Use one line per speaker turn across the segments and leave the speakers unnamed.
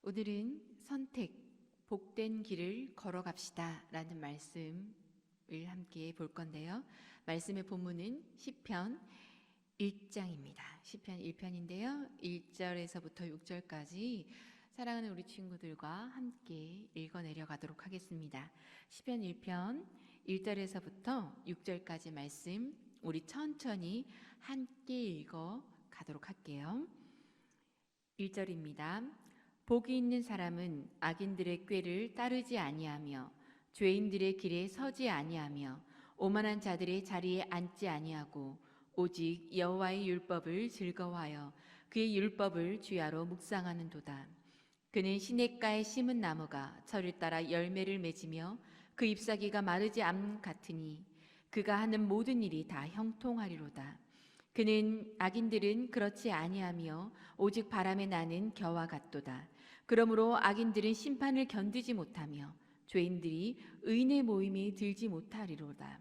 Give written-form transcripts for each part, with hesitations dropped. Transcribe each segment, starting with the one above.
오늘은 선택, 복된 길을 걸어갑시다 라는 말씀을 함께 볼 건데요. 말씀의 본문은 시편 1장입니다. 시편 1편인데요. 1절에서부터 6절까지 사랑하는 우리 친구들과 함께 읽어내려 가도록 하겠습니다. 시편 1편 1절에서부터 6절까지 말씀 우리 천천히 함께 읽어 가도록 할게요. 1절입니다. 복이 있는 사람은 악인들의 꾀를 따르지 아니하며 죄인들의 길에 서지 아니하며 오만한 자들의 자리에 앉지 아니하고 오직 여호와의 율법을 즐거워하여 그의 율법을 주야로 묵상하는도다. 그는 시냇가에 심은 나무가 철을 따라 열매를 맺으며 그 잎사귀가 마르지 않 같으니 그가 하는 모든 일이 다 형통하리로다. 그는 악인들은 그렇지 아니하며 오직 바람에 나는 겨와 같도다. 그러므로 악인들은 심판을 견디지 못하며 죄인들이 의인의 모임에 들지 못하리로다.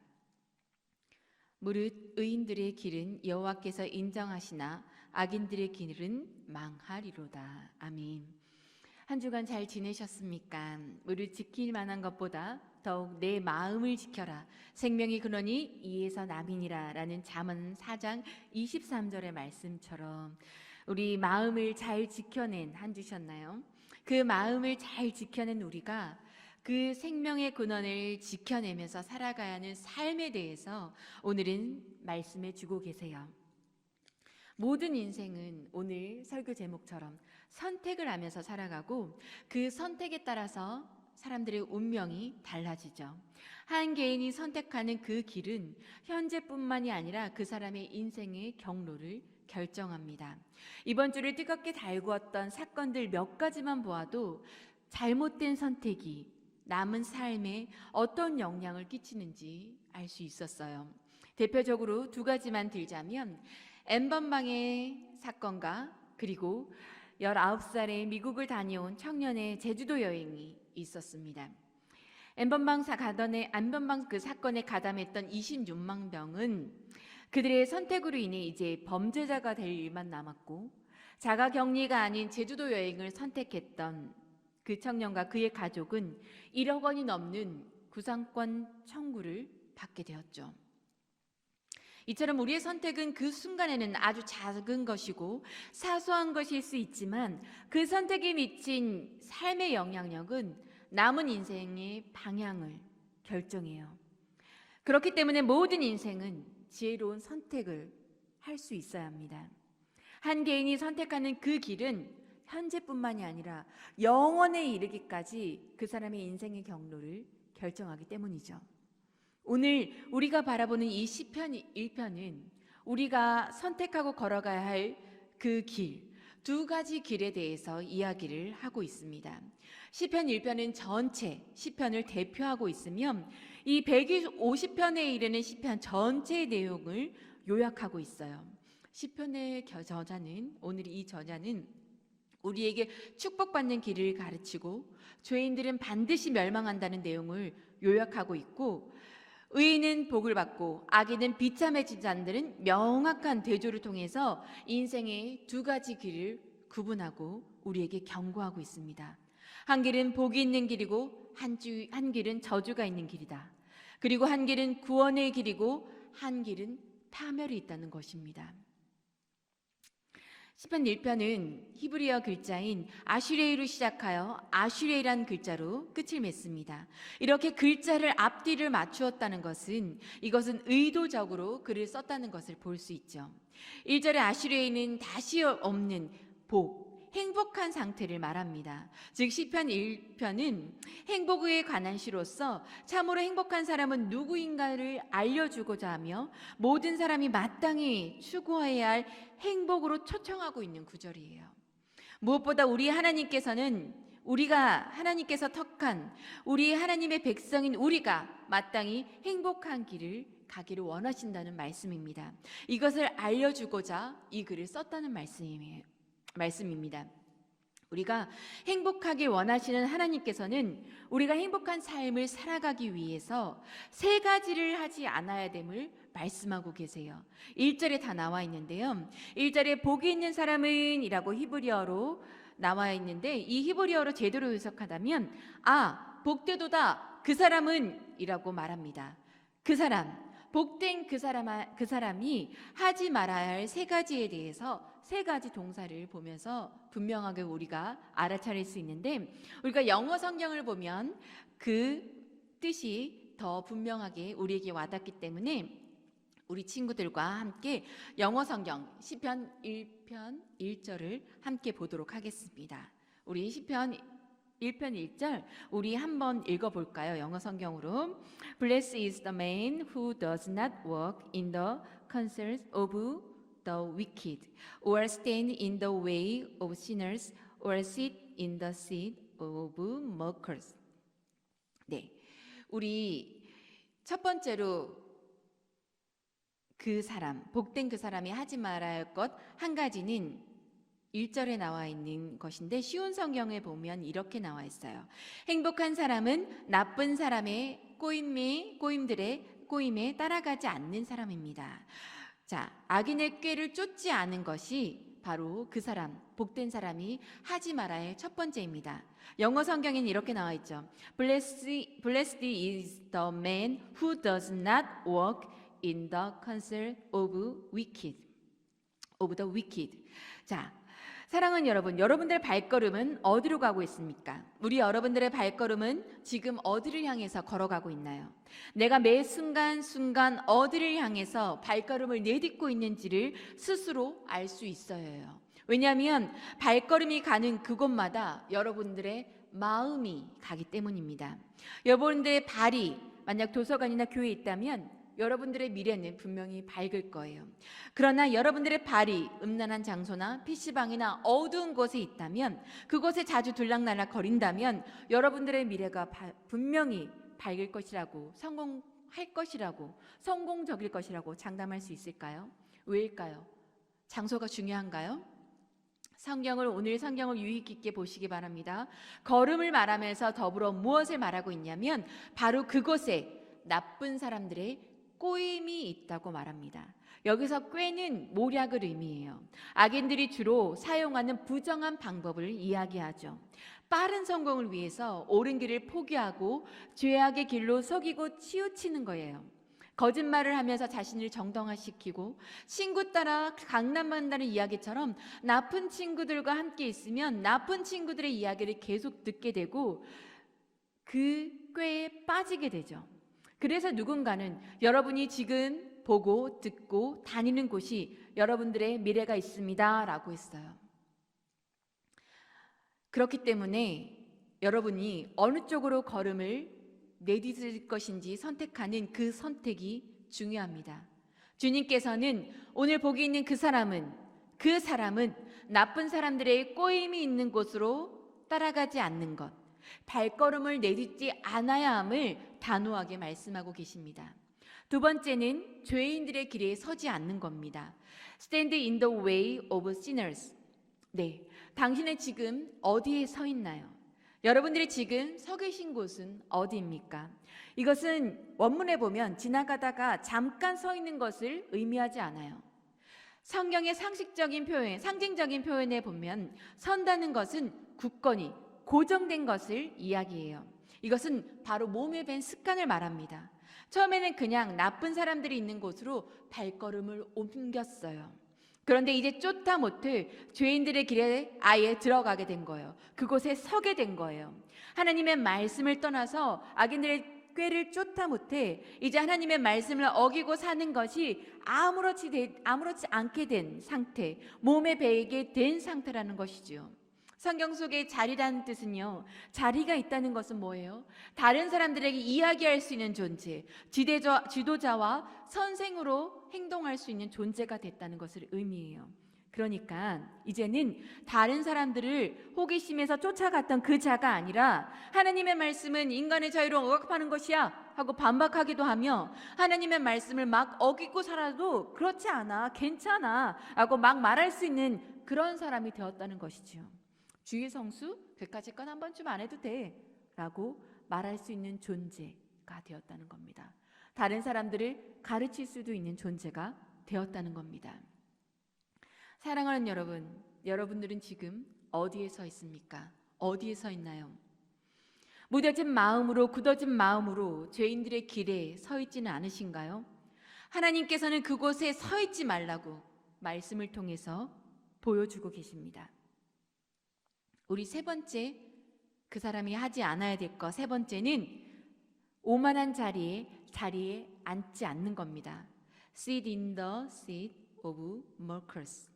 무릇 의인들의 길은 여호와께서 인정하시나 악인들의 길은 망하리로다. 아멘. 한 주간 잘 지내셨습니까? 무릇 지킬 만한 것보다 더욱 내 마음을 지켜라. 생명의 근원이 이에서 남이니라 라는 잠언 4장 23절의 말씀처럼 우리 마음을 잘 지켜낸 한 주셨나요? 그 마음을 잘 지켜낸 우리가 그 생명의 근원을 지켜내면서 살아가야 하는 삶에 대해서 오늘은 말씀해 주고 계세요. 모든 인생은 오늘 설교 제목처럼 선택을 하면서 살아가고 그 선택에 따라서 사람들의 운명이 달라지죠. 한 개인이 선택하는 그 길은 현재뿐만이 아니라 그 사람의 인생의 경로를 결정합니다. 이번 주를 뜨겁게 달구었던 사건들 몇 가지만 보아도 잘못된 선택이 남은 삶에 어떤 영향을 끼치는지 알 수 있었어요. 대표적으로 두 가지만 들자면 엠번방의 사건과 그리고 19살에 미국을 다녀온 청년의 제주도 여행이 있었습니다. 엠번방 그 사건에 가담했던 26만 명은 그들의 선택으로 인해 이제 범죄자가 될 일만 남았고 자가격리가 아닌 제주도 여행을 선택했던 그 청년과 그의 가족은 1억 원이 넘는 구상권 청구를 받게 되었죠. 이처럼 우리의 선택은 그 순간에는 아주 작은 것이고 사소한 것일 수 있지만 그 선택에 미친 삶의 영향력은 남은 인생의 방향을 결정해요. 그렇기 때문에 모든 인생은 지혜로운 선택을 할 수 있어야 합니다. 한 개인이 선택하는 그 길은 현재뿐만이 아니라 영원에 이르기까지 그 사람의 인생의 경로를 결정하기 때문이죠. 오늘 우리가 바라보는 이 시편 1편은 우리가 선택하고 걸어가야 할 그 길, 두 가지 길에 대해서 이야기를 하고 있습니다. 시편 1편은 전체 시편을 대표하고 있으면 이 150편에 이르는 시편 전체의 내용을 요약하고 있어요. 시편의 저자는 오늘 이 저자는 우리에게 축복받는 길을 가르치고 죄인들은 반드시 멸망한다는 내용을 요약하고 있고 의인은 복을 받고 악인은 비참해진 자들은 명확한 대조를 통해서 인생의 두 가지 길을 구분하고 우리에게 경고하고 있습니다. 한 길은 복이 있는 길이고 한 길은 저주가 있는 길이다. 그리고 한 길은 구원의 길이고 한 길은 파멸이 있다는 것입니다. 시편 1편은 히브리어 글자인 아슈레이로 시작하여 아슈레이란 글자로 끝을 맺습니다. 이렇게 글자를 앞뒤를 맞추었다는 것은 이것은 의도적으로 글을 썼다는 것을 볼 수 있죠. 1절의 아슈레이는 다시 없는 복, 행복한 상태를 말합니다. 즉 시편 1편은 행복에 관한 시로서 참으로 행복한 사람은 누구인가를 알려주고자 하며 모든 사람이 마땅히 추구해야 할 행복으로 초청하고 있는 구절이에요. 무엇보다 우리 하나님께서는 우리가 하나님께서 택한 우리 하나님의 백성인 우리가 마땅히 행복한 길을 가기를 원하신다는 말씀입니다. 이것을 알려주고자 이 글을 썼다는 말씀입니다. 우리가 행복하길 원하시는 하나님께서는 우리가 행복한 삶을 살아가기 위해서 세 가지를 하지 않아야 됨을 말씀하고 계세요. 1절에 다 나와 있는데요. 1절에 복이 있는 사람은 이라고 히브리어로 나와 있는데 이 히브리어로 제대로 해석하다면 복되도다 그 사람은 이라고 말합니다. 그 사람, 복된 그 사람이 하지 말아야 할 세 가지에 대해서 세 가지 동사를 보면서 분명하게 우리가 알아차릴 수 있는데, 우리가 영어 성경을 보면 그 뜻이 더 분명하게 우리에게 와닿기 때문에 우리 친구들과 함께 영어 성경 시편 1편 1절을 함께 보도록 하겠습니다. 우리 시편 1편 1절 우리 한번 읽어볼까요? 영어 성경으로. Blessed is the man who does not walk in the counsel of the wicked, or stand in the way of sinners, or sit in the seat of mockers. 네, 우리 첫 번째로 그 사람, 복된 그 사람이 하지 말아야 할 것 한 가지는 1절에 나와 있는 것인데, 쉬운 성경에 보면 이렇게 나와 있어요. 행복한 사람은 나쁜 사람의 꼬임들의 꼬임에 따라가지 않는 사람입니다. 자, 악인의 꾀를 쫓지 않은 것이 바로 그 사람, 복된 사람이 하지 말아야 할 첫 번째입니다. 영어 성경에는 이렇게 나와 있죠. Blessed is the man who does not walk in the counsel of the wicked. 자, 사랑하는 여러분, 여러분들의 발걸음은 어디로 가고 있습니까? 우리 여러분들의 발걸음은 지금 어디를 향해서 걸어가고 있나요? 내가 매 순간 어디를 향해서 발걸음을 내딛고 있는지를 스스로 알 수 있어야 해요. 왜냐하면 발걸음이 가는 그곳마다 여러분들의 마음이 가기 때문입니다. 여러분들의 발이 만약 도서관이나 교회에 있다면 여러분들의 미래는 분명히 밝을 거예요. 그러나 여러분들의 발이 음란한 장소나 PC방이나 어두운 곳에 있다면, 그곳에 자주 들락날락 거린다면 여러분들의 미래가 분명히 밝을 것이라고, 성공할 것이라고, 성공적일 것이라고 장담할 수 있을까요? 왜일까요? 장소가 중요한가요? 오늘 성경을 유의 깊게 보시기 바랍니다. 걸음을 말하면서 더불어 무엇을 말하고 있냐면 바로 그곳에 나쁜 사람들의 꼬임이 있다고 말합니다. 여기서 꾀는 모략을 의미해요. 악인들이 주로 사용하는 부정한 방법을 이야기하죠. 빠른 성공을 위해서 옳은 길을 포기하고 죄악의 길로 속이고 치우치는 거예요. 거짓말을 하면서 자신을 정당화시키고 친구 따라 강남한다는 이야기처럼 나쁜 친구들과 함께 있으면 나쁜 친구들의 이야기를 계속 듣게 되고 그 꾀에 빠지게 되죠. 그래서 누군가는 여러분이 지금 보고 듣고 다니는 곳이 여러분들의 미래가 있습니다 라고 했어요. 그렇기 때문에 여러분이 어느 쪽으로 걸음을 내딛을 것인지 선택하는 그 선택이 중요합니다. 주님께서는 오늘 복이 있는 그 사람은 나쁜 사람들의 꼬임이 있는 곳으로 따라가지 않는 것, 발걸음을 내딛지 않아야 함을 단호하게 말씀하고 계십니다. 두 번째는 죄인들의 길에 서지 않는 겁니다. Stand in the way of sinners. 네, 당신은 지금 어디에 서 있나요? 여러분들이 지금 서 계신 곳은 어디입니까? 이것은 원문에 보면 지나가다가 잠깐 서 있는 것을 의미하지 않아요. 성경의 상징적인 표현에 보면 선다는 것은 굳건히 고정된 것을 이야기해요. 이것은 바로 몸에 밴 습관을 말합니다. 처음에는 그냥 나쁜 사람들이 있는 곳으로 발걸음을 옮겼어요. 그런데 이제 쫓다 못해 죄인들의 길에 아예 들어가게 된 거예요. 그곳에 서게 된 거예요. 하나님의 말씀을 떠나서 악인들의 꾀를 쫓다 못해 이제 하나님의 말씀을 어기고 사는 것이 아무렇지 않게 된 상태, 몸에 배이게 된 상태라는 것이죠. 성경 속에 자리라는 뜻은요, 자리가 있다는 것은 뭐예요? 다른 사람들에게 이야기할 수 있는 존재, 지도자와 선생으로 행동할 수 있는 존재가 됐다는 것을 의미해요. 그러니까 이제는 다른 사람들을 호기심에서 쫓아갔던 그 자가 아니라 하나님의 말씀은 인간의 자유를 억압하는 것이야 하고 반박하기도 하며, 하나님의 말씀을 막 어기고 살아도 그렇지 않아, 괜찮아 라고 막 말할 수 있는 그런 사람이 되었다는 것이죠. 주의 성수, 그까짓 건 한 번쯤 안 해도 돼 라고 말할 수 있는 존재가 되었다는 겁니다. 다른 사람들을 가르칠 수도 있는 존재가 되었다는 겁니다. 사랑하는 여러분, 여러분들은 지금 어디에 서 있습니까? 어디에 서 있나요? 무뎌진 마음으로, 굳어진 마음으로 죄인들의 길에 서 있지는 않으신가요? 하나님께서는 그곳에 서 있지 말라고 말씀을 통해서 보여주고 계십니다. 우리 세 번째, 그 사람이 하지 않아야 될 것, 세 번째는 오만한 자리에 앉지 않는 겁니다. Sit in the seat of mockers.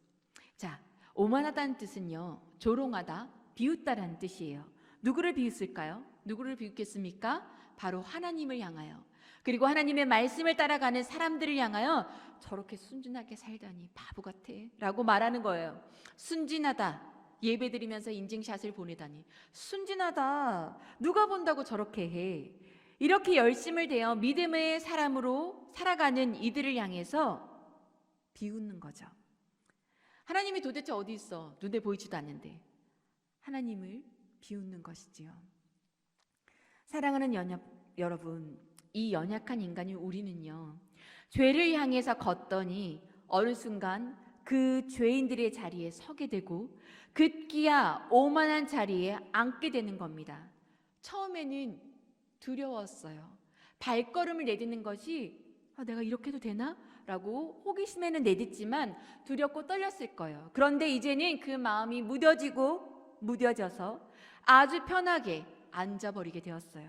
자, 오만하다는 뜻은요, 조롱하다, 비웃다라는 뜻이에요. 누구를 비웃을까요? 누구를 비웃겠습니까? 바로 하나님을 향하여, 그리고 하나님의 말씀을 따라가는 사람들을 향하여 저렇게 순진하게 살다니 바보 같아 라고 말하는 거예요. 순진하다, 예배드리면서 인증샷을 보내다니 순진하다, 누가 본다고 저렇게 해. 이렇게 열심을 대어 믿음의 사람으로 살아가는 이들을 향해서 비웃는 거죠. 하나님이 도대체 어디 있어? 눈에 보이지도 않는데 하나님을 비웃는 것이지요. 사랑하는 여러분, 이 연약한 인간인 우리는요, 죄를 향해서 걷더니 어느 순간 그 죄인들의 자리에 서게 되고 급기야 오만한 자리에 앉게 되는 겁니다. 처음에는 두려웠어요. 발걸음을 내딛는 것이 내가 이렇게 해도 되나? 라고 호기심에는 내딛지만 두렵고 떨렸을 거예요. 그런데 이제는 그 마음이 무뎌져서 아주 편하게 앉아버리게 되었어요.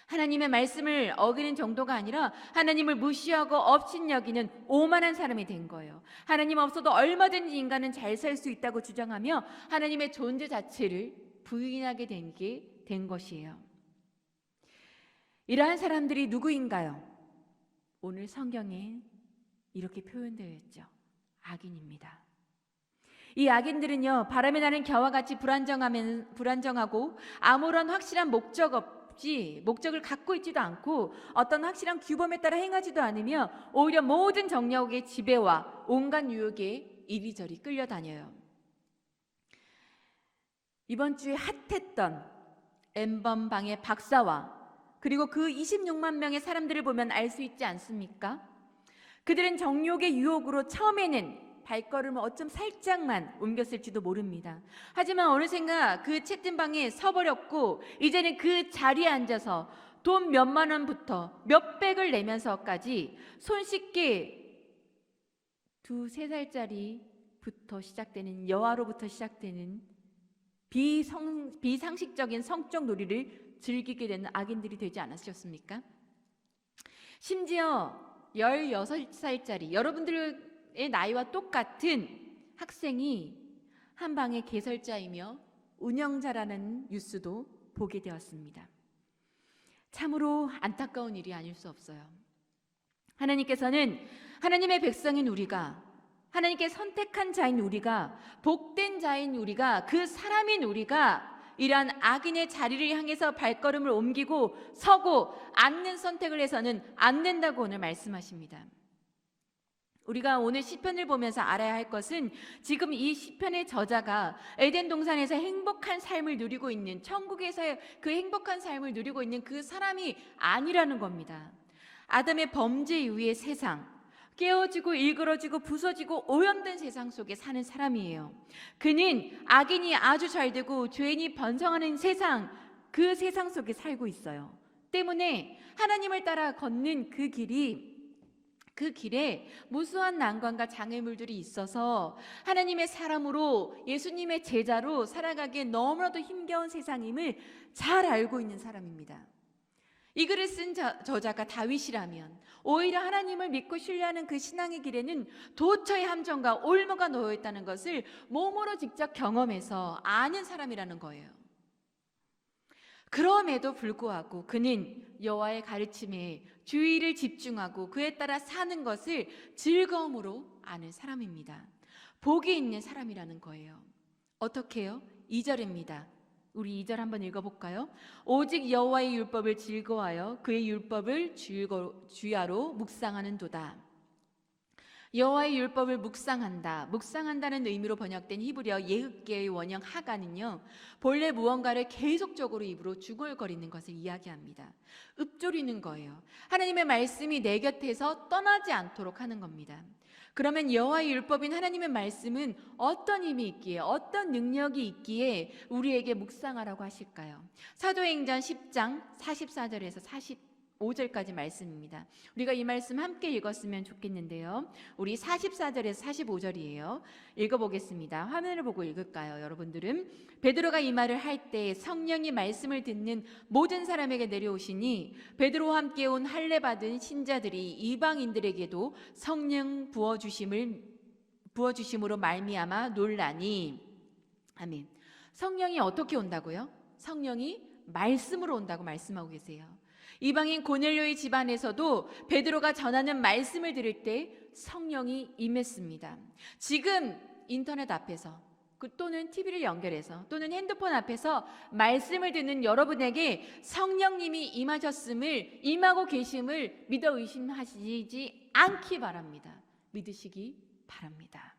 하나님의 말씀을 어기는 정도가 아니라 하나님을 무시하고 업신여기는 오만한 사람이 된 거예요. 하나님 없어도 얼마든지 인간은 잘 살 수 있다고 주장하며 하나님의 존재 자체를 부인하게 된 것이에요. 이러한 사람들이 누구인가요? 오늘 성경에 이렇게 표현되어 있죠. 악인입니다. 이 악인들은요, 바람에 나는 겨와 같이 불안정하고 아무런 확실한 목적을 갖고 있지도 않고 어떤 확실한 규범에 따라 행하지도 않으며 오히려 모든 정력의 지배와 온갖 유혹에 이리저리 끌려다녀요. 이번 주에 핫했던 엠번방의 박사와 그리고 그 26만 명의 사람들을 보면 알 수 있지 않습니까? 그들은 정욕의 유혹으로 처음에는 발걸음을 어쩜 살짝만 옮겼을지도 모릅니다. 하지만 어느샌가 그 채팅방에 서버렸고 이제는 그 자리에 앉아서 돈 몇만 원부터 몇백을 내면서까지 손쉽게 2-3살짜리부터 시작되는 여아로부터 시작되는 비상식적인 성적 놀이를 즐기게 되는 악인들이 되지 않으셨습니까? 심지어 16살짜리 여러분들의 나이와 똑같은 학생이 한 방의 개설자이며 운영자라는 뉴스도 보게 되었습니다. 참으로 안타까운 일이 아닐 수 없어요. 하나님께서는 하나님의 백성인 우리가, 하나님께 선택한 자인 우리가, 복된 자인 우리가, 그 사람인 우리가 이러한 악인의 자리를 향해서 발걸음을 옮기고 서고 앉는 선택을 해서는 안 된다고 오늘 말씀하십니다. 우리가 오늘 시편을 보면서 알아야 할 것은 지금 이 시편의 저자가 에덴 동산에서 행복한 삶을 누리고 있는, 천국에서의 그 행복한 삶을 누리고 있는 그 사람이 아니라는 겁니다. 아담의 범죄 이후의 세상, 깨어지고 일그러지고 부서지고 오염된 세상 속에 사는 사람이에요. 그는 악인이 아주 잘 되고 죄인이 번성하는 세상, 그 세상 속에 살고 있어요. 때문에 하나님을 따라 걷는 그 길에 무수한 난관과 장애물들이 있어서 하나님의 사람으로, 예수님의 제자로 살아가기에 너무나도 힘겨운 세상임을 잘 알고 있는 사람입니다. 이 글을 쓴 저자가 다윗이라면 오히려 하나님을 믿고 신뢰하는 그 신앙의 길에는 도처의 함정과 올무가 놓여 있다는 것을 몸으로 직접 경험해서 아는 사람이라는 거예요. 그럼에도 불구하고 그는 여호와의 가르침에 주의를 집중하고 그에 따라 사는 것을 즐거움으로 아는 사람입니다. 복이 있는 사람이라는 거예요. 어떻게 해요? 2절입니다. 우리 2절 한번 읽어볼까요? 오직 여호와의 율법을 즐거워하여 그의 율법을 주야로 묵상하는도다. 여호와의 율법을 묵상한다는 의미로 번역된 히브리어 예흑계의 원형 하가는요, 본래 무언가를 계속적으로 입으로 중얼거리는 것을 이야기합니다. 읊조리는 거예요. 하나님의 말씀이 내 곁에서 떠나지 않도록 하는 겁니다. 그러면 여호와의 율법인 하나님의 말씀은 어떤 힘이 있기에, 어떤 능력이 있기에 우리에게 묵상하라고 하실까요? 사도행전 10장 44절에서 45절까지 말씀입니다. 우리가 이 말씀 함께 읽었으면 좋겠는데요. 우리 44절에서 45절이에요. 읽어보겠습니다. 화면을 보고 읽을까요? 여러분들은 베드로가 이 말을 할 때 성령이 말씀을 듣는 모든 사람에게 내려오시니 베드로와 함께 온 할례 받은 신자들이 이방인들에게도 성령 부어주심으로 말미암아 놀라니. 아멘. 성령이 어떻게 온다고요? 성령이 말씀으로 온다고 말씀하고 계세요. 이방인 고넬료의 집안에서도 베드로가 전하는 말씀을 들을 때 성령이 임했습니다. 지금 인터넷 앞에서 또는 TV를 연결해서 또는 핸드폰 앞에서 말씀을 듣는 여러분에게 성령님이 임하고 계심을 믿어 의심하시지 않기 바랍니다. 믿으시기 바랍니다.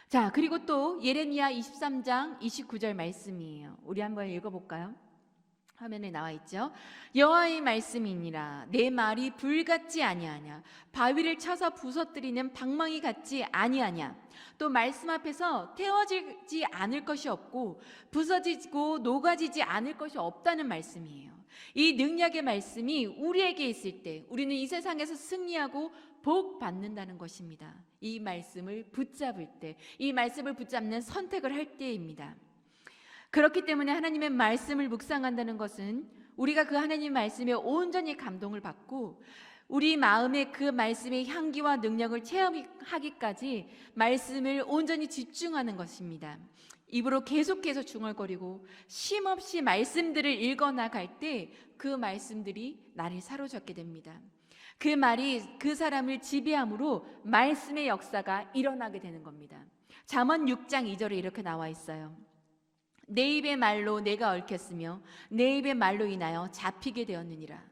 자, 그리고 또 예레미야 23장 29절 말씀이에요. 우리 한번 읽어볼까요? 화면에 나와 있죠. 여호와의 말씀이니라. 내 말이 불 같지 아니하냐, 바위를 쳐서 부서뜨리는 방망이 같지 아니하냐. 또 말씀 앞에서 태워지지 않을 것이 없고 부서지고 녹아지지 않을 것이 없다는 말씀이에요. 이 능력의 말씀이 우리에게 있을 때 우리는 이 세상에서 승리하고 복 받는다는 것입니다. 이 말씀을 붙잡을 때, 이 말씀을 붙잡는 선택을 할 때입니다. 그렇기 때문에 하나님의 말씀을 묵상한다는 것은 우리가 그 하나님 말씀에 온전히 감동을 받고 우리 마음에 그 말씀의 향기와 능력을 체험하기까지 말씀을 온전히 집중하는 것입니다. 입으로 계속해서 중얼거리고 쉼없이 말씀들을 읽어나갈 때 그 말씀들이 나를 사로잡게 됩니다. 그 말이 그 사람을 지배함으로 말씀의 역사가 일어나게 되는 겁니다. 잠언 6장 2절에 이렇게 나와 있어요. 내 입의 말로 내가 얽혔으며 내 입의 말로 인하여 잡히게 되었느니라.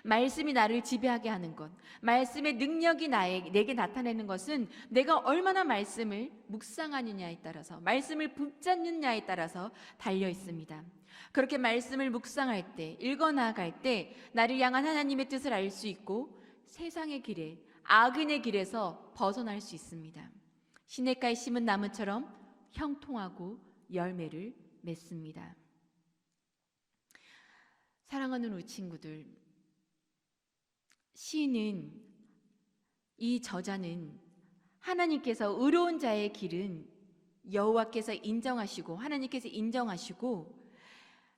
말씀이 나를 지배하게 하는 것, 말씀의 능력이 내게 나타내는 것은 내가 얼마나 말씀을 묵상하느냐에 따라서, 말씀을 붙잡느냐에 따라서 달려 있습니다. 그렇게 말씀을 묵상할 때, 읽어나갈 때 나를 향한 하나님의 뜻을 알 수 있고 세상의 길에, 악인의 길에서 벗어날 수 있습니다. 시냇가에 심은 나무처럼 형통하고 열매를 맺습니다. 사랑하는 우리 친구들, 시인은, 이 저자는 하나님께서 의로운 자의 길은 여호와께서 인정하시고 하나님께서 인정하시고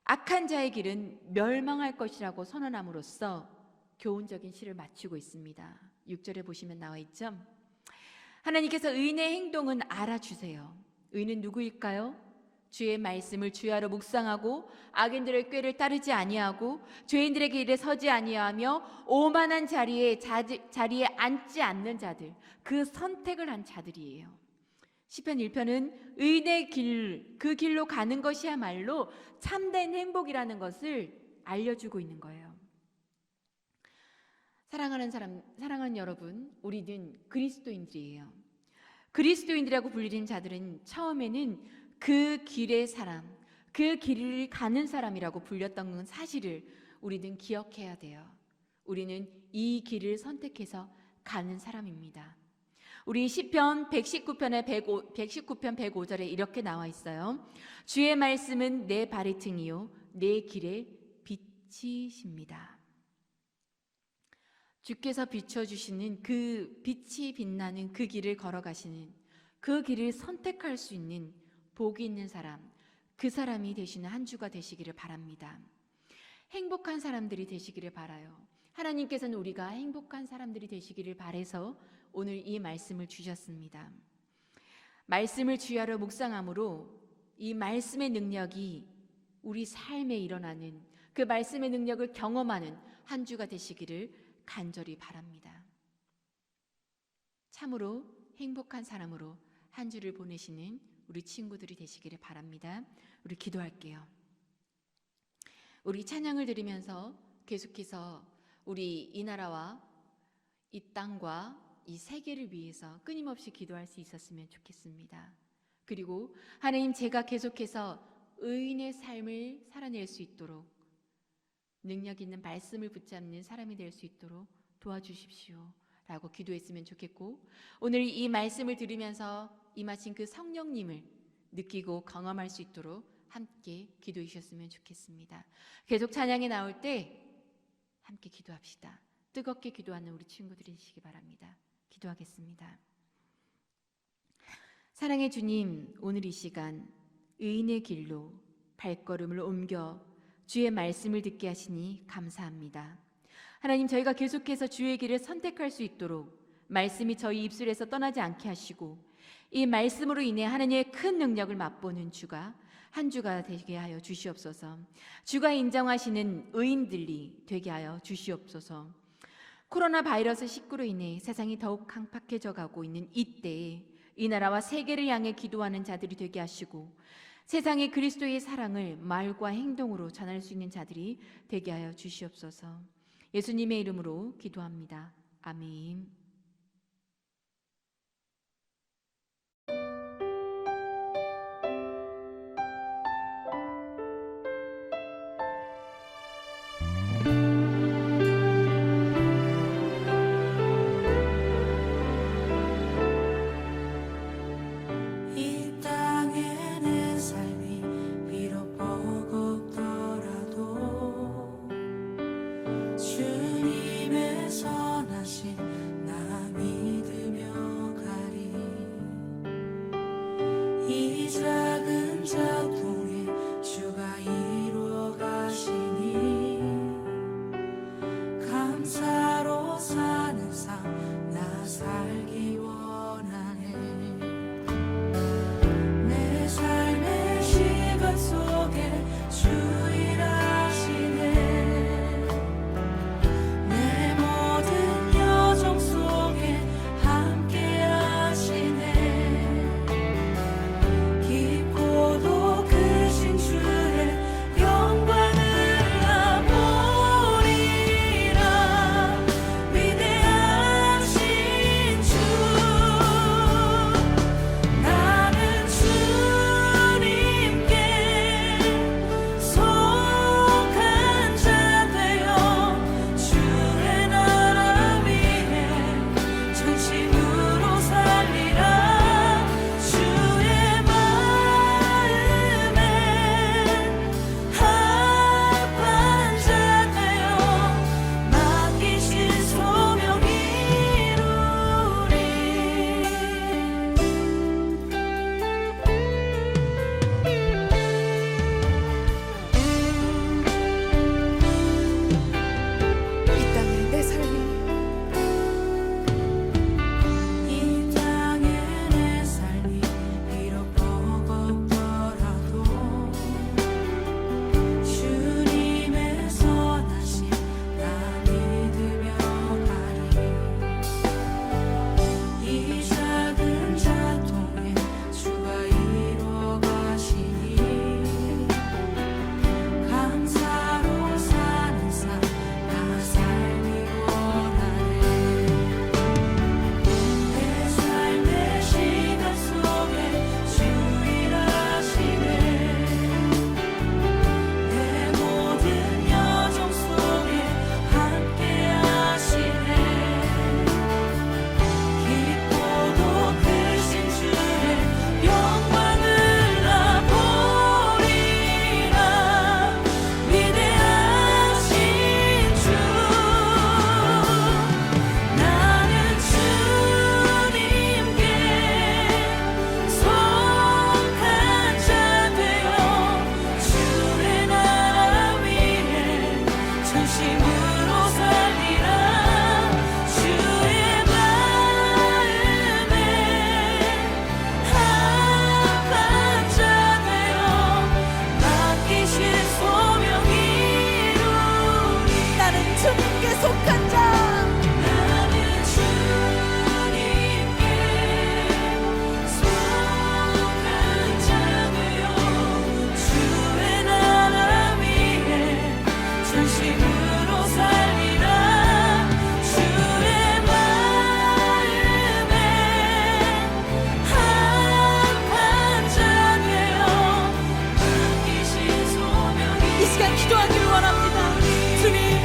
악한 자의 길은 멸망할 것이라고 선언함으로써 교훈적인 시를 마치고 있습니다. 6절에 보시면 나와 있죠. 하나님께서 의인의 행동은 알아주세요. 의인은 누구일까요? 주의 말씀을 주야로 묵상하고 악인들의 꾀를 따르지 아니하고 죄인들의 길에 서지 아니하며 오만한 자리에 앉지 않는 자들, 그 선택을 한 자들이에요. 시편 1편은 의인의 길, 그 길로 가는 것이야말로 참된 행복이라는 것을 알려주고 있는 거예요. 사랑하는 여러분, 우리는 그리스도인들이에요. 그리스도인들이라고 불리는 자들은 처음에는 그 길의 사람, 그 길을 가는 사람이라고 불렸던 사실을 우리는 기억해야 돼요. 우리는 이 길을 선택해서 가는 사람입니다. 우리 시편 119편 105절에 이렇게 나와 있어요. 주의 말씀은 내 발의 등이요 내 길의 빛이십니다. 주께서 비춰주시는 그 빛이 빛나는 그 길을 걸어가시는, 그 길을 선택할 수 있는 복이 있는 사람, 그 사람이 되시는 한 주가 되시기를 바랍니다. 행복한 사람들이 되시기를 바라요. 하나님께서는 우리가 행복한 사람들이 되시기를 바라서 오늘 이 말씀을 주셨습니다. 말씀을 주야로 묵상함으로 이 말씀의 능력이 우리 삶에 일어나는, 그 말씀의 능력을 경험하는 한 주가 되시기를 간절히 바랍니다. 참으로 행복한 사람으로 한 주를 보내시는 우리 친구들이 되시기를 바랍니다. 우리 기도할게요. 우리 찬양을 드리면서 계속해서 우리 이 나라와 이 땅과 이 세계를 위해서 끊임없이 기도할 수 있었으면 좋겠습니다. 그리고 하나님, 제가 계속해서 의인의 삶을 살아낼 수 있도록 능력 있는 말씀을 붙잡는 사람이 될 수 있도록 도와주십시오 라고 기도했으면 좋겠고, 오늘 이 말씀을 들으면서 임하신 그 성령님을 느끼고 경험할 수 있도록 함께 기도해 주셨으면 좋겠습니다. 계속 찬양에 나올 때 함께 기도합시다. 뜨겁게 기도하는 우리 친구들이시기 바랍니다. 기도하겠습니다. 사랑의 주님, 오늘 이 시간 의인의 길로 발걸음을 옮겨 주의 말씀을 듣게 하시니 감사합니다. 하나님, 저희가 계속해서 주의 길을 선택할 수 있도록 말씀이 저희 입술에서 떠나지 않게 하시고, 이 말씀으로 인해 하나님의 큰 능력을 맛보는 주가 한 주가 되게 하여 주시옵소서. 주가 인정하시는 의인들이 되게 하여 주시옵소서. 코로나 바이러스 19로 인해 세상이 더욱 강팍해져 가고 있는 이때에 이 나라와 세계를 향해 기도하는 자들이 되게 하시고, 세상에 그리스도의 사랑을 말과 행동으로 전할 수 있는 자들이 되게 하여 주시옵소서. 예수님의 이름으로 기도합니다. 아멘.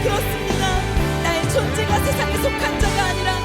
그렇습니다. 나의 존재가 세상에 속한 자가 아니라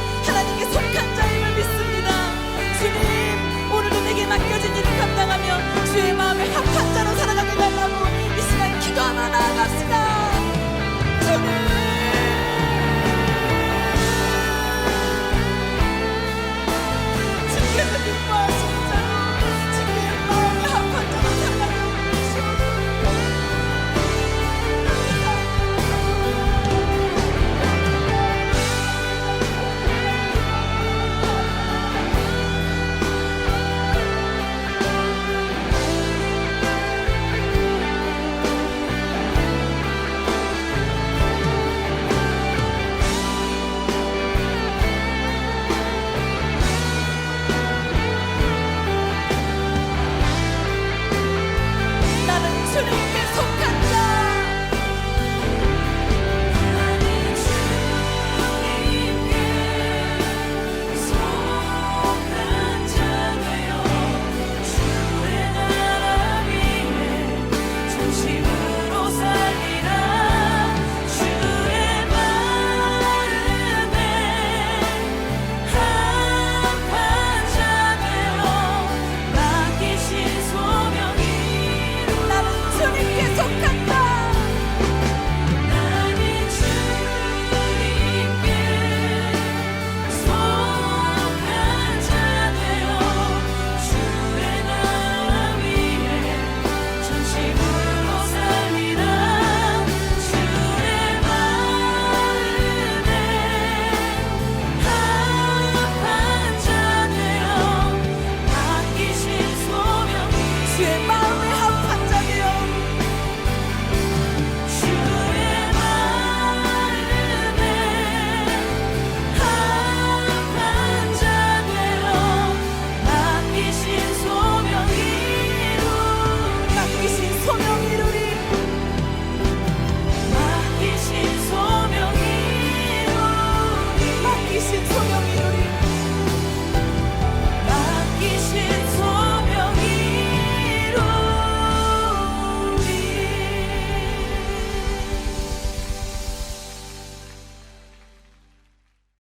전심